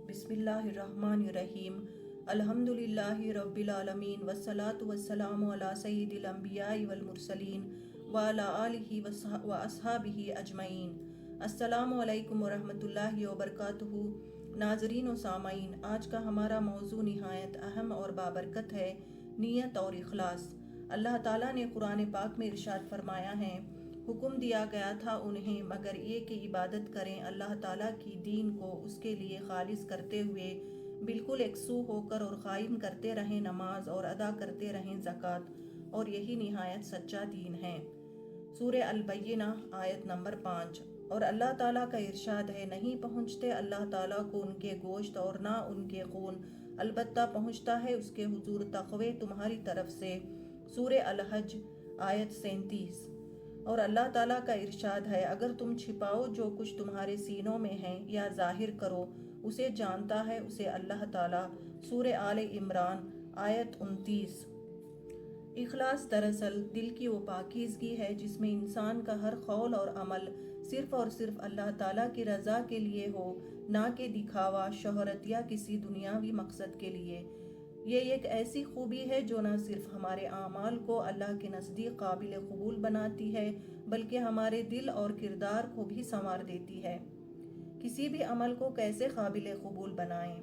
बिस्मिल्लाहिर्रहमानिर्रहीम। अल्हम्दुलिल्लाहि रब्बिल आलमीन वस्सलातु वस्सलामु अला सय्यिदिल अंबियाइ वल मुरसलीन व अला आलिहि व अस्हाबिहि अजमईन। अस्सलामु अलैकुम व रहमतुल्लाहि व बरकातुहू। नाज़रीन व सामाईन, आज का हमारा मौजू निहायत अहम और बाबरकत है, नीयत और इखलास। अल्लाह ताला ने कुरान पाक में इरशाद फरमाया है, हुक्म दिया गया था उन्हें मगर ये कि इबादत करें अल्लाह ताला की दीन को उसके लिए खालिस करते हुए बिल्कुल एकसू होकर, और कायम करते रहें नमाज और अदा करते रहें ज़कात, और यही निहायत सच्चा दीन है। सूरह अल-बय्यिना आयत नंबर 5। और अल्लाह ताला का इरशाद है, नहीं पहुँचते अल्लाह ताला को उनके गोश्त और ना उनके खून, अलबत्ता पहुँचता है उसके हुजूर तक़वे तुम्हारी तरफ से। सूरह अल-हज आयत 37। और अल्लाह ताला का इरशाद है, अगर तुम छिपाओ जो कुछ तुम्हारे सीनों में है या जाहिर करो, उसे जानता है उसे अल्लाह ताला। सूरह आले इमरान आयत 29। इखलास दरअसल दिल की वो पाकीज़गी है जिसमें इंसान का हर कौल और अमल सिर्फ और सिर्फ अल्लाह ताला की रज़ा के लिए हो, ना कि दिखावा, शोहरत या किसी दुनियावी मकसद के लिए। ये एक ऐसी खूबी है जो न सिर्फ हमारे आमाल को अल्लाह के नज़दीक काबिल कबूल बनाती है, बल्कि हमारे दिल और किरदार को भी संवार देती है। किसी भी अमल को कैसे काबिल कबूल बनाएं?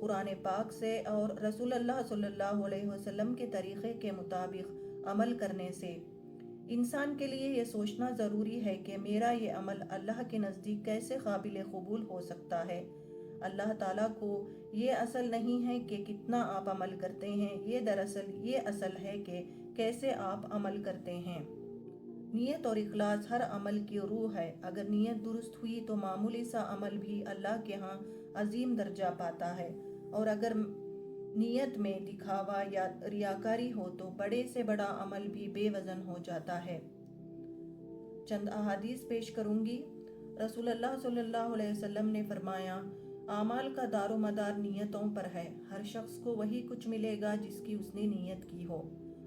कुरान पाक से और रसूलुल्लाह सल्लल्लाहु अलैहि वसल्लम के तरीक़े के मुताबिक अमल करने से। इंसान के लिए ये सोचना ज़रूरी है कि मेरा ये अमल अल्लाह के नज़दीक कैसे काबिल कबूल हो सकता है। अल्लाह ताला को ये असल नहीं है कि कितना आप अमल करते हैं, ये दरअसल ये असल है कि कैसे आप अमल करते हैं। नीयत और इखलास हर अमल की रूह है। अगर नीयत दुरुस्त हुई तो मामूली सा अमल भी अल्लाह के यहाँ अजीम दर्जा पाता है, और अगर नीयत में दिखावा या रियाकारी हो तो बड़े से बड़ा अमल भी बेवजन हो जाता है। चंद अहादीस पेश करूंगी। रसूलुल्लाह सल्लल्लाहु अलैहि वसल्लम ने फरमाया, आमाल का दारो मदार नीयतों पर है। हर शख्स को वही कुछ मिलेगा जिसकी उसने नीयत की हो।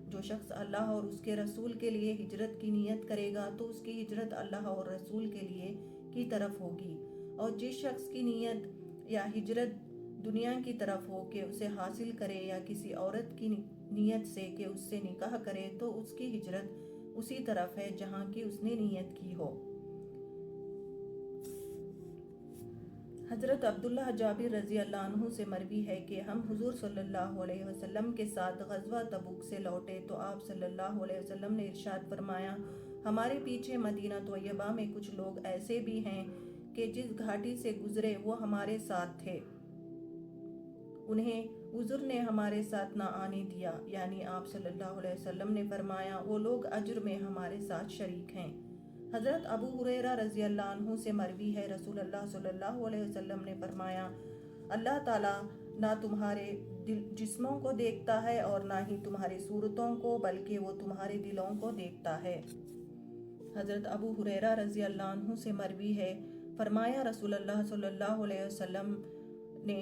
जो शख्स अल्लाह और उसके रसूल के लिए हिजरत की नीयत करेगा तो उसकी हिजरत अल्लाह और रसूल के लिए की तरफ होगी। और जिस शख्स की नीयत या हिजरत दुनिया की तरफ हो कि उसे हासिल करे, या किसी औरत की नीयत से कि उससे निकाह करे, तो उसकी हिजरत उसी तरफ है जहाँ की उसने नीयत की हो। हज़रत अब्दुल्लाह जाबिर रज़ी अल्लाह अन्हु से मरवी है कि हम हुजूर सल्लल्लाहु अलैहि वसल्लम के साथ गज़वा तबूक से लौटे तो आप सल्लल्लाहु अलैहि वसल्लम ने इरशाद फरमाया, हमारे पीछे मदीना तैयबा में कुछ लोग ऐसे भी हैं कि जिस घाटी से गुजरे वो हमारे साथ थे, उन्हें उज़्र ने हमारे साथ ना आने दिया। यानी आप सल्लल्लाहु अलैहि वसल्लम ने फरमाया, वो लोग अज्र में हमारे साथ शरीक हैं। हज़रत अबू हुरैरा रज़ी अल्लाह अन्हु से मरवी है, रसूलुल्लाह सल्लल्लाहु अलैहि वसल्लम ने फरमाया, अल्लाह ताला ना तुम्हारे जिस्मों को देखता है और ना ही तुम्हारी सूरतों को, बल्कि वो तुम्हारे दिलों को देखता है। हज़रत अबू हुरैरा रज़ी अल्लाह अन्हु से मरवी है, फरमाया रसूलुल्लाह सल्लल्लाहु अलैहि वसल्लम ने,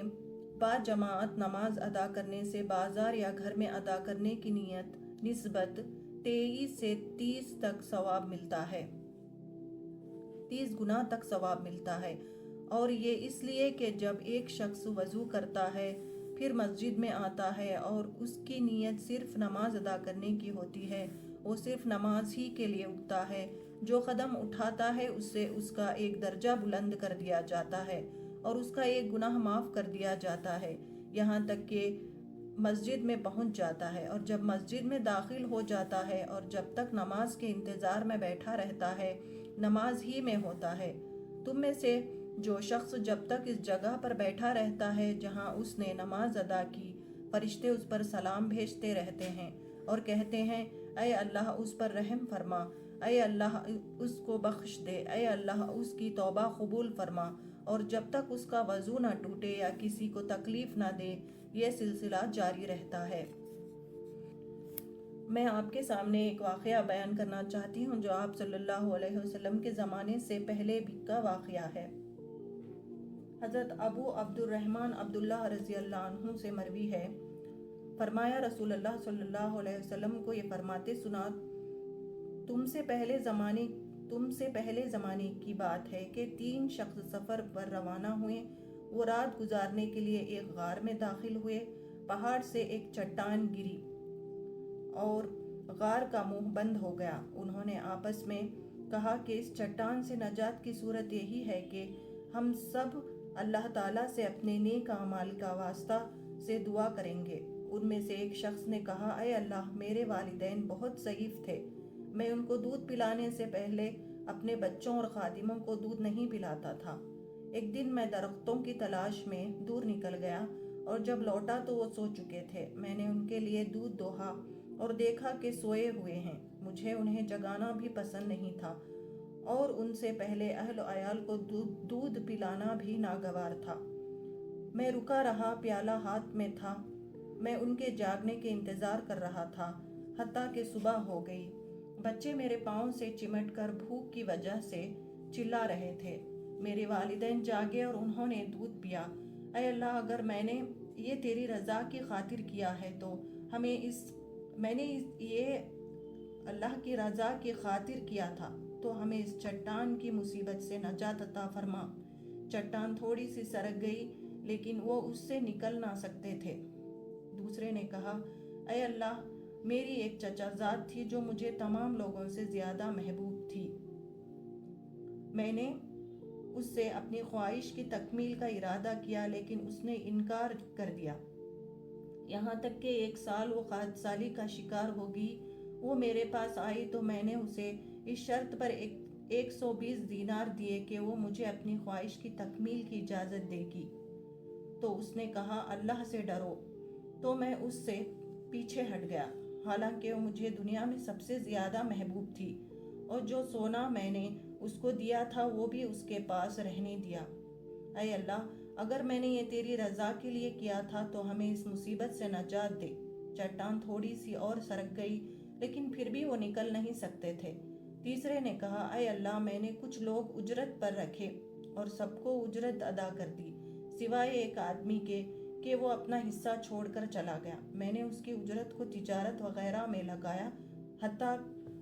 बा जमाअत नमाज अदा करने से बाजार या घर में अदा करने की नियत निस्बत 23 से 30 तक सवाब मिलता है, 30 गुना तक सवाब मिलता है। और ये इसलिए कि जब एक शख्स वज़ू करता है फिर मस्जिद में आता है और उसकी नीयत सिर्फ नमाज अदा करने की होती है, वो सिर्फ नमाज ही के लिए उठता है, जो कदम उठाता है उससे उसका एक दर्जा बुलंद कर दिया जाता है और उसका एक गुनाह माफ़ कर दिया जाता है, यहाँ तक कि मस्जिद में पहुँच जाता है। और जब मस्जिद में दाखिल हो जाता है और जब तक नमाज के इंतज़ार में बैठा रहता है, नमाज ही में होता है। तुम में से जो शख्स जब तक इस जगह पर बैठा रहता है जहाँ उसने नमाज अदा की, फरिश्ते उस पर सलाम भेजते रहते हैं और कहते हैं, ऐ अल्लाह उस पर रहम फरमा, ऐ अल्लाह उसको बख्श दे, ऐ अल्लाह उसकी तौबा कबूल फरमा। और जब तक उसका वज़ू ना टूटे या किसी को तकलीफ ना दे, ये सिलसिला जारी रहता है। मैं आपके सामने एक वाक़या बयान करना चाहती हूँ जो आप सल्लल्लाहु अलैहि वसल्लम के ज़माने से पहले भी का वाक़या है। हज़रत अबू अब्दुर्रहमान अब्दुल्लाह रज़ी अल्लाह अन्हु से मरवी है, फरमाया रसूलुल्लाह सल्लल्लाहु अलैहि वसल्लम को ये फरमाते सुना, तुमसे पहले ज़माने की बात है कि 3 शख्स सफ़र पर रवाना हुए। وہ رات گزارنے کے لیے ایک غار میں داخل ہوئے۔ پہاڑ سے ایک چٹان گری اور غار کا منہ بند ہو گیا۔ انہوں نے آپس میں کہا کہ اس چٹان سے نجات کی صورت یہی ہے کہ ہم سب اللہ تعالیٰ سے اپنے نیک اعمال کا واسطہ سے دعا کریں گے۔ ان میں سے ایک شخص نے کہا، اے اللہ، میرے والدین بہت ضعیف تھے، میں ان کو دودھ پلانے سے پہلے اپنے بچوں اور خادموں کو دودھ نہیں پلاتا تھا۔ ایک دن میں درختوں کی تلاش میں دور نکل گیا اور جب لوٹا تو وہ سو چکے تھے۔ میں نے ان کے لیے دودھ دوہا اور دیکھا کہ سوئے ہوئے ہیں۔ مجھے انہیں جگانا بھی پسند نہیں تھا اور ان سے پہلے اہل و عیال کو دودھ پلانا بھی ناگوار تھا۔ میں رکا رہا، پیالہ ہاتھ میں تھا۔ میں ان کے جاگنے کے انتظار کر رہا تھا حتیٰ کہ صبح ہو گئی۔ بچے میرے پاؤں سے چمٹ کر بھوک کی وجہ سے چلا رہے تھے۔ میرے والدین جاگے اور انہوں نے دودھ پیا۔ اے اللہ، اگر میں نے یہ تیری رضا کی خاطر کیا ہے تو میں نے یہ اللہ کی رضا کی خاطر کیا تھا تو ہمیں اس چٹان کی مصیبت سے نجات عطا فرما۔ چٹان تھوڑی سی سرک گئی لیکن وہ اس سے نکل نہ سکتے تھے۔ دوسرے نے کہا، اے اللہ، میری ایک چچا زاد تھی جو مجھے تمام لوگوں سے زیادہ محبوب تھی۔ میں نے اس سے اپنی خواہش کی تکمیل کا ارادہ کیا لیکن اس نے انکار کر دیا، یہاں تک کہ 1 سال وہ قحط سالی کا شکار ہوگی۔ وہ میرے پاس آئی تو میں نے اسے اس شرط پر 120 دینار دیے کہ وہ مجھے اپنی خواہش کی تکمیل کی اجازت دے گی۔ تو اس نے کہا، اللہ سے ڈرو۔ تو میں اس سے پیچھے ہٹ گیا، حالانکہ وہ مجھے دنیا میں سب سے زیادہ محبوب تھی، اور جو سونا میں نے اس کو دیا تھا وہ بھی اس کے پاس رہنے دیا۔ اے اللہ، اگر میں نے یہ تیری رضا کے لیے کیا تھا تو ہمیں اس مصیبت سے نجات دے۔ چٹان تھوڑی سی اور سرک گئی لیکن پھر بھی وہ نکل نہیں سکتے تھے۔ تیسرے نے کہا، اے اللہ، میں نے کچھ لوگ اجرت پر رکھے اور سب کو اجرت ادا کر دی، سوائے ایک آدمی کے کہ وہ اپنا حصہ چھوڑ کر چلا گیا۔ میں نے اس کی اجرت کو تجارت وغیرہ میں لگایا حتیٰ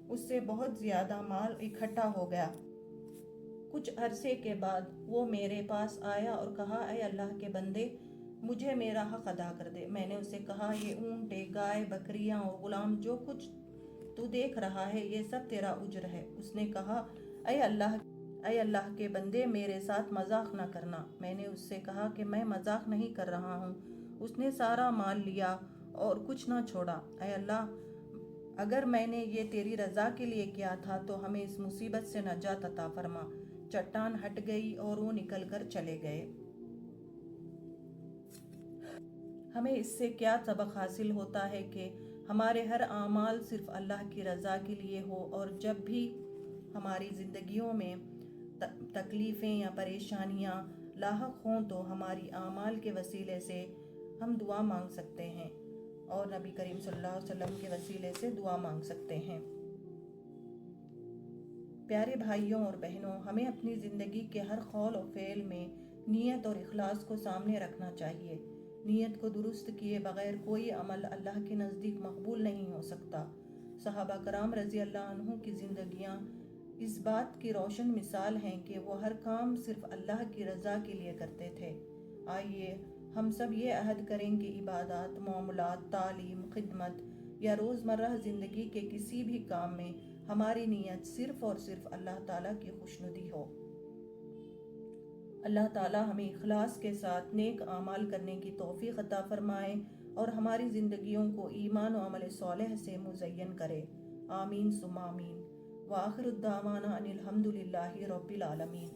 اس سے بہت زیادہ مال اکٹھا ہو گیا۔ کچھ عرصے کے بعد وہ میرے پاس آیا اور کہا، اے اللہ کے بندے، مجھے میرا حق ادا کر دے۔ میں نے اسے کہا، یہ اونٹیں، گائے، بکریاں اور غلام جو کچھ تو دیکھ رہا ہے یہ سب تیرا اجر ہے۔ اس نے کہا، اے اللہ کے بندے، میرے ساتھ مذاق نہ کرنا۔ میں نے اس سے کہا کہ میں مذاق نہیں کر رہا ہوں۔ اس نے سارا مال لیا اور کچھ نہ چھوڑا۔ اے اللہ، اگر میں نے یہ تیری رضا کے لیے کیا تھا تو ہمیں اس مصیبت سے نجات عطا فرما۔ چٹان ہٹ گئی اور وہ نکل کر چلے گئے۔ ہمیں اس سے کیا سبق حاصل ہوتا ہے کہ ہمارے ہر اعمال صرف اللہ کی رضا کے لیے ہو، اور جب بھی ہماری زندگیوں میں تکلیفیں یا پریشانیاں لاحق ہوں تو ہماری اعمال کے وسیلے سے ہم دعا مانگ سکتے ہیں اور نبی کریم صلی اللہ علیہ وسلم کے وسیلے سے دعا مانگ سکتے ہیں۔ پیارے بھائیوں اور بہنوں، ہمیں اپنی زندگی کے ہر قول و فعل میں نیت اور اخلاص کو سامنے رکھنا چاہیے۔ نیت کو درست کیے بغیر کوئی عمل اللہ کے نزدیک مقبول نہیں ہو سکتا۔ صحابہ کرام رضی اللہ عنہ کی زندگیاں اس بات کی روشن مثال ہیں کہ وہ ہر کام صرف اللہ کی رضا کے لیے کرتے تھے۔ آئیے ہم سب یہ عہد کریں کہ عبادات، معاملات، تعلیم، خدمت یا روزمرہ زندگی کے کسی بھی کام میں ہماری نیت صرف اور صرف اللہ تعالیٰ کی خوشنودی ہو۔ اللہ تعالیٰ ہمیں اخلاص کے ساتھ نیک اعمال کرنے کی توفیق عطا فرمائے اور ہماری زندگیوں کو ایمان و عمل صالح سے مزین کرے۔ آمین ثم آمین۔ وآخر الدعوانا ان الحمد للہ رب العالمین۔